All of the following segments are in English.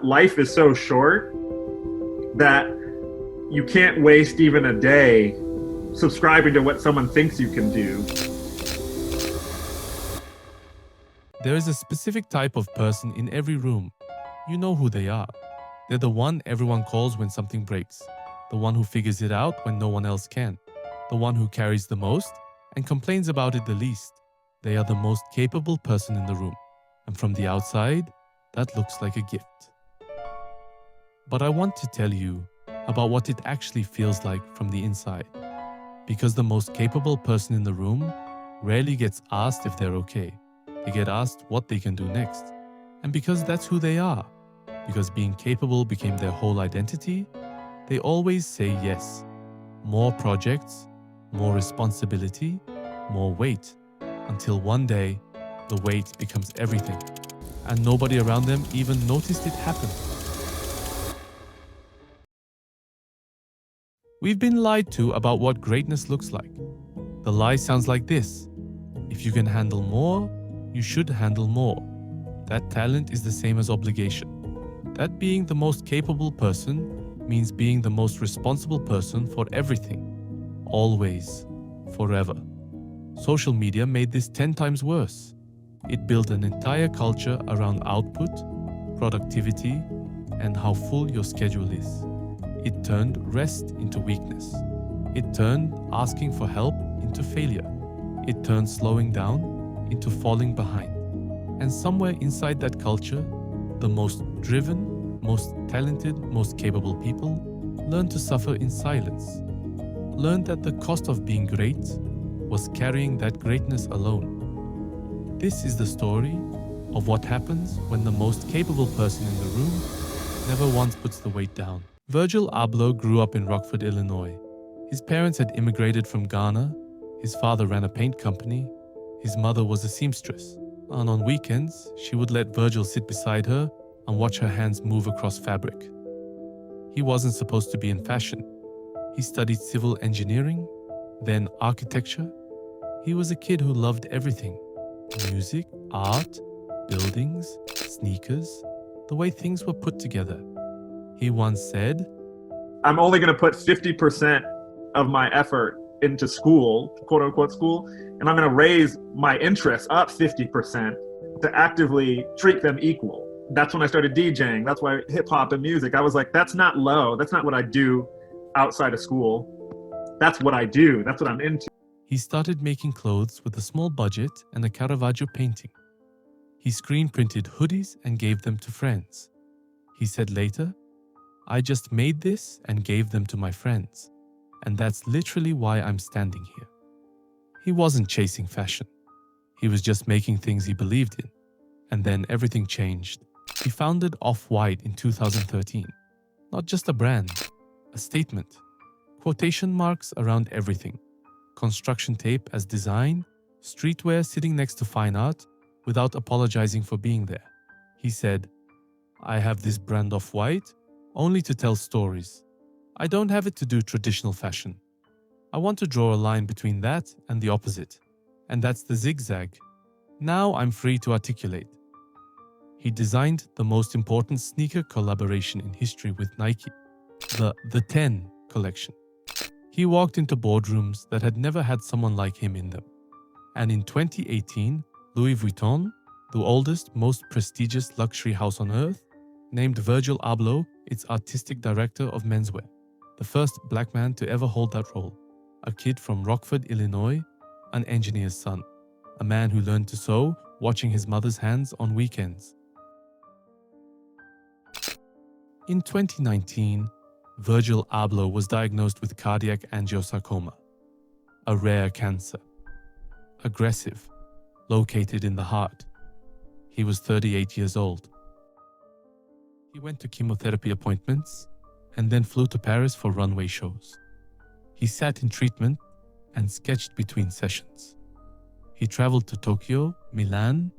Life is so short that you can't waste even a day subscribing to what someone thinks you can do. There is a specific type of person in every room. You know who they are. They're the one everyone calls when something breaks, the one who figures it out when no one else can, the one who carries the most and complains about it the least. They are the most capable person in the room, and from the outside, that looks like a gift. But I want to tell you about what it actually feels like from the inside, because the most capable person in the room rarely gets asked if they're okay. They get asked what they can do next. And because that's who they are, because being capable became their whole identity, they always say yes. More projects, more responsibility, more weight, until one day, the weight becomes everything, and nobody around them even noticed it happen. We've been lied to about what greatness looks like. The lie sounds like this: if you can handle more, you should handle more. That talent is the same as obligation. That being the most capable person means being the most responsible person for everything. Always. Forever. Social media made this 10 times worse. It built an entire culture around output, productivity, and how full your schedule is. It turned rest into weakness. It turned asking for help into failure. It turned slowing down into falling behind. And somewhere inside that culture, the most driven, most talented, most capable people learned to suffer in silence. Learned that the cost of being great was carrying that greatness alone. This is the story of what happens when the most capable person in the room never once puts the weight down. Virgil Abloh grew up in Rockford, Illinois. His parents had immigrated from Ghana. His father ran a paint company. His mother was a seamstress. And on weekends, she would let Virgil sit beside her and watch her hands move across fabric. He wasn't supposed to be in fashion. He studied civil engineering, then architecture. He was a kid who loved everything: music, art, buildings, sneakers, the way things were put together. He once said, I'm only going to put 50% of my effort into school, quote unquote school, and I'm going to raise my interests up 50% to actively treat them equal. That's when I started DJing. That's why hip hop and music. I was like, that's not low. That's not what I do outside of school. That's what I do. That's what I'm into. He started making clothes with a small budget and a Caravaggio painting. He screen printed hoodies and gave them to friends. He said later, I just made this and gave them to my friends. And that's literally why I'm standing here. He wasn't chasing fashion. He was just making things he believed in. And then everything changed. He founded Off-White in 2013. Not just a brand, a statement. Quotation marks around everything. Construction tape as design, streetwear sitting next to fine art without apologizing for being there. He said, I have this brand Off-White only to tell stories. I don't have it to do traditional fashion. I want to draw a line between that and the opposite, and that's the zigzag. Now I'm free to articulate. He designed the most important sneaker collaboration in history with Nike, the 10 collection. He walked into boardrooms that had never had someone like him in them. And in 2018, Louis Vuitton, the oldest, most prestigious luxury house on earth, named Virgil Abloh its artistic director of menswear, the first black man to ever hold that role. A kid from Rockford, Illinois, an engineer's son, a man who learned to sew watching his mother's hands on weekends. In 2019, Virgil Abloh was diagnosed with cardiac angiosarcoma, a rare cancer. Aggressive, located in the heart. He was 38 years old. He went to chemotherapy appointments and then flew to Paris for runway shows. He sat in treatment and sketched between sessions. He traveled to Tokyo, Milan,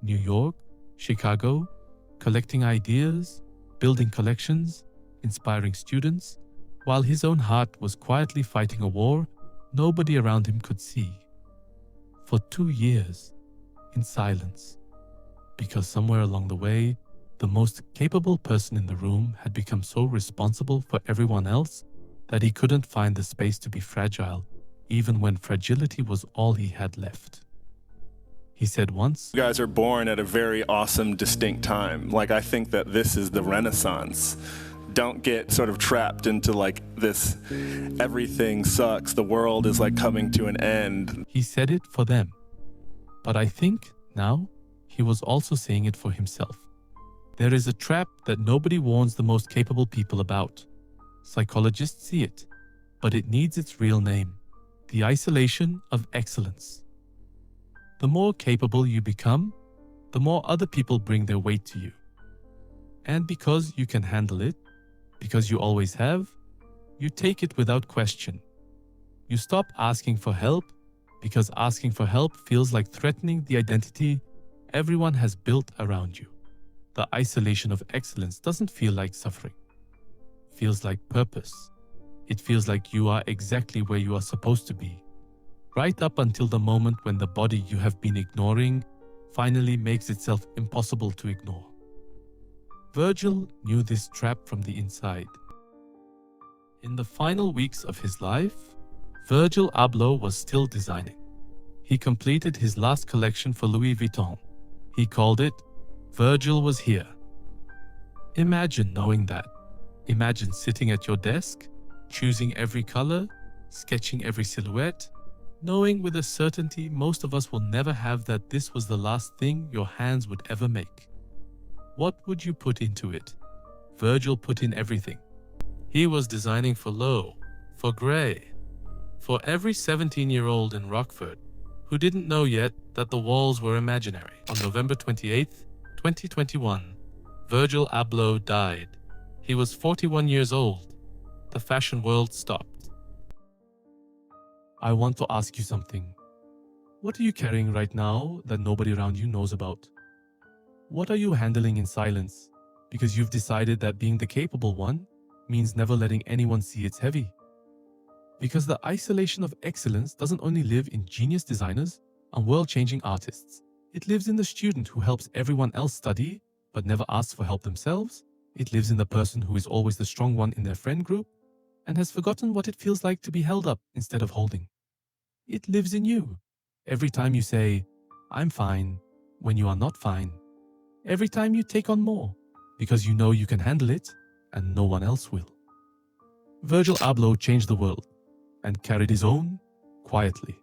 New York, Chicago, collecting ideas, building collections, inspiring students, while his own heart was quietly fighting a war nobody around him could see. For 2 years, in silence, because somewhere along the way, The most capable person in the room had become so responsible for everyone else that he couldn't find the space to be fragile, even when fragility was all he had left. He said once, "You guys are born at a very awesome, distinct time. Like, I think that this is the Renaissance. Don't get sort of trapped into like this, everything sucks, the world is like coming to an end." He said it for them. But I think now he was also saying it for himself. There is a trap that nobody warns the most capable people about. Psychologists see it, but it needs its real name: the isolation of excellence. The more capable you become, the more other people bring their weight to you. And because you can handle it, because you always have, you take it without question. You stop asking for help, because asking for help feels like threatening the identity everyone has built around you. The isolation of excellence doesn't feel like suffering. It feels like purpose. It feels like you are exactly where you are supposed to be, right up until the moment when the body you have been ignoring finally makes itself impossible to ignore. Virgil knew this trap from the inside. In the final weeks of his life, Virgil Abloh was still designing. He completed his last collection for Louis Vuitton. He called it "Virgil Was Here." Imagine knowing that. Imagine sitting at your desk, choosing every color, sketching every silhouette, knowing with a certainty most of us will never have that this was the last thing your hands would ever make. What would you put into it? Virgil put in everything. He was designing for Loewe, for Gray, for every 17-year-old in Rockford who didn't know yet that the walls were imaginary. On November 28th, 2021, Virgil Abloh died. He was 41 years old. The fashion world stopped. I want to ask you something. What are you carrying right now that nobody around you knows about? What are you handling in silence because you've decided that being the capable one means never letting anyone see it's heavy? Because the isolation of excellence doesn't only live in genius designers and world-changing artists. It lives in the student who helps everyone else study but never asks for help themselves. It lives in the person who is always the strong one in their friend group and has forgotten what it feels like to be held up instead of holding. It lives in you. Every time you say, "I'm fine," when you are not fine. Every time you take on more, because you know you can handle it and no one else will. Virgil Abloh changed the world and carried his own quietly,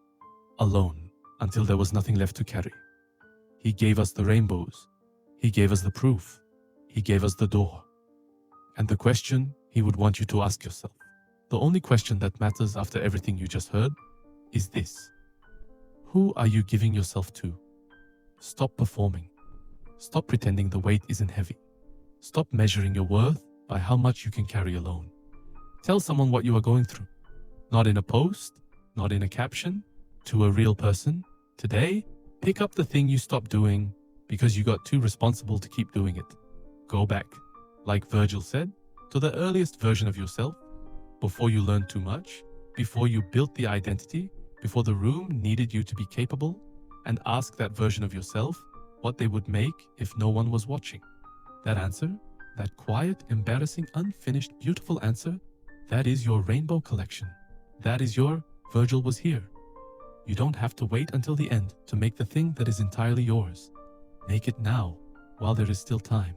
alone, until there was nothing left to carry. He gave us the rainbows. He gave us the proof. He gave us the door. And the question he would want you to ask yourself, the only question that matters after everything you just heard, is this: who are you giving yourself to? Stop performing. Stop pretending the weight isn't heavy. Stop measuring your worth by how much you can carry alone. Tell someone what you are going through. Not in a post, not in a caption, to a real person. Today, pick up the thing you stopped doing because you got too responsible to keep doing it. Go back, like Virgil said, to the earliest version of yourself, before you learned too much, before you built the identity, before the room needed you to be capable, and ask that version of yourself what they would make if no one was watching. That answer, that quiet, embarrassing, unfinished, beautiful answer, that is your rainbow collection. That is your Virgil Was Here. You don't have to wait until the end to make the thing that is entirely yours. Make it now, while there is still time.